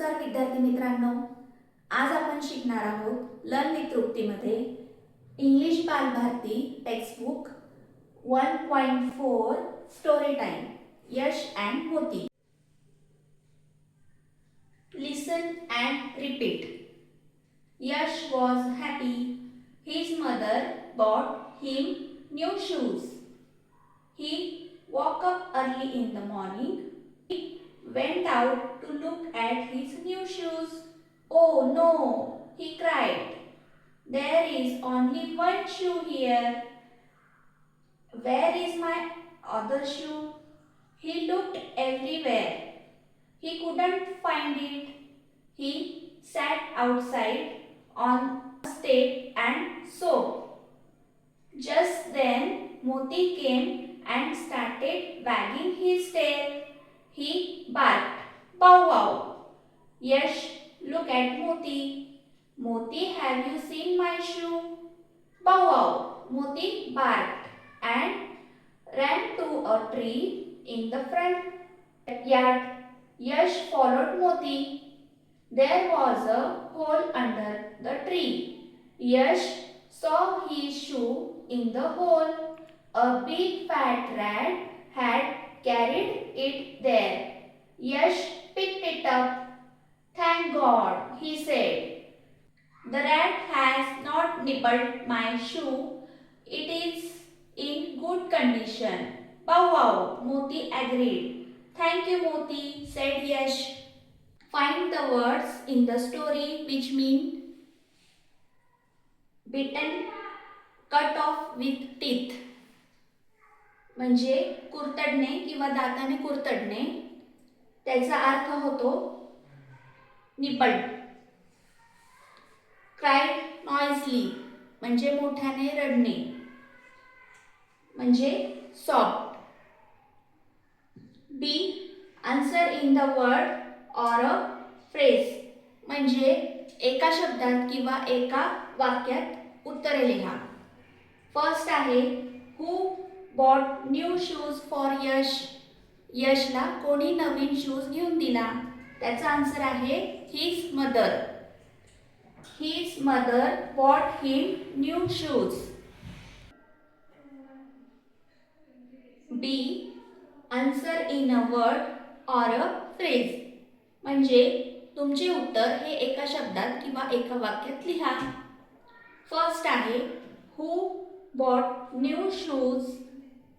नमस्कार विद्यार्थी मित्रांनो, आज आपण शिकणार आहोत लर्न विथ तृप्तीमध्ये English Balbharati textbook 1.4 story time Yash and Moti. Listen and repeat. Yash was happy. His mother bought him new shoes. He woke up early in the morning. He went out to look at his new shoes. Oh no, he cried. There is only one shoe here. Where is my other shoe? He looked everywhere. He couldn't find it. He sat outside on a step and sobbed. Just then, Moti came and started wagging his tail. He barked, "Bow wow!" Yash looked at Moti. "Moti, have you seen my shoe?" "Bow wow!" Moti barked and ran to a tree in the front yard. Yash followed Moti. There was a hole under the tree. Yash saw his shoe in the hole. A big fat rat had carried it there. Yash picked it up. "Thank God," he said. "The rat has not nibbled my shoe. It is in good condition." "Bow wow," Moti agreed. "Thank you, Moti," said Yash. Find the words in the story which mean bitten, cut off with teeth. म्हणजे कुरतडणे किंवा दाताने कुरतडणे. त्याचा अर्थ होतो nibbled. Cried नॉइसली म्हणजे मोठ्याने रडणे म्हणजे soft. Be answer in the word or a phrase म्हणजे एका शब्दात किंवा एका वाक्यात उत्तरे लिहा. फर्स्ट आहे who bought new shoes for Yash. यशला कोणी नवीन शूज घेऊन दिला. त्याचा आन्सर आहे his mother. His mother bought him new shoes. Be answer in a word or a phrase म्हणजे तुमचे उत्तर हे एका शब्दात किंवा एका वाक्यात लिहा. फर्स्ट आहे who bought new shoes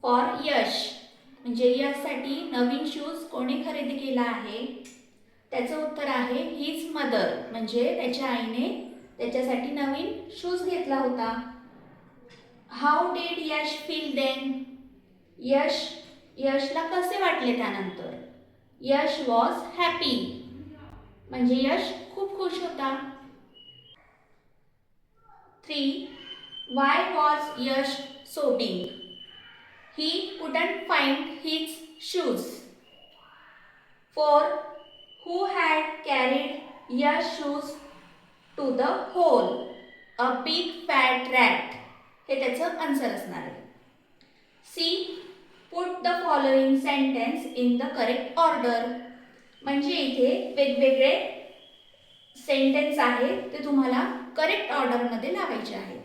for यश म्हणजे यशसाठी नवीन शूज कोणी खरेदी केला आहे. त्याचं उत्तर आहे हिज मदर म्हणजे त्याच्या आईने त्याच्यासाठी नवीन शूज घेतला होता. How did Yash feel then. यशला कसे वाटले त्यानंतर. यश वॉज हॅपी म्हणजे यश खूप खुश होता. 3. Why was Yash sobbing. He couldn't find his shoes. 4. Who had carried Yash shoes to the hole. A big fat rat हे त्याचं आन्सर असणार आहे. C put the following sentence in the correct order म्हणजे इथे वेगवेगळे सेंटेन्स आहेत ते तुम्हाला करेक्ट ऑर्डरमध्ये लावायचे आहेत.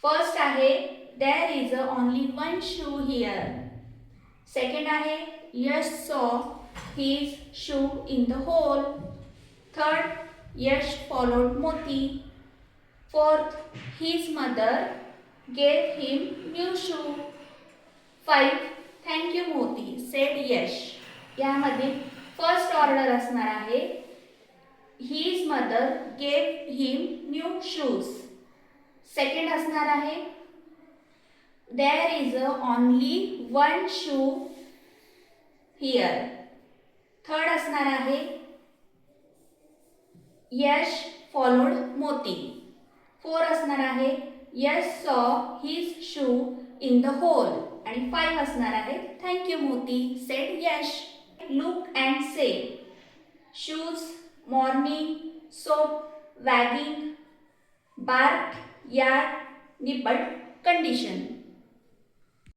फर्स्ट आहे there is only one shoe here. Second आहे Yash saw his shoe in the hole. Third Yash followed Moti. Fourth his mother gave him new shoe. 5. Thank you Moti said Yash. यामध्ये फर्स्ट ऑर्डर असणार आहे his mother gave him new shoes. Second असणार आहे there is only one shoe here. Third असणार आहे यश followed मोती. 4 असणार आहे Yash saw his shoe in the hole. आणि 5 असणार आहे thank you Moti said Yash. Look and say shoes, morning, soap, wagging, bark, yard, nibbled, condition.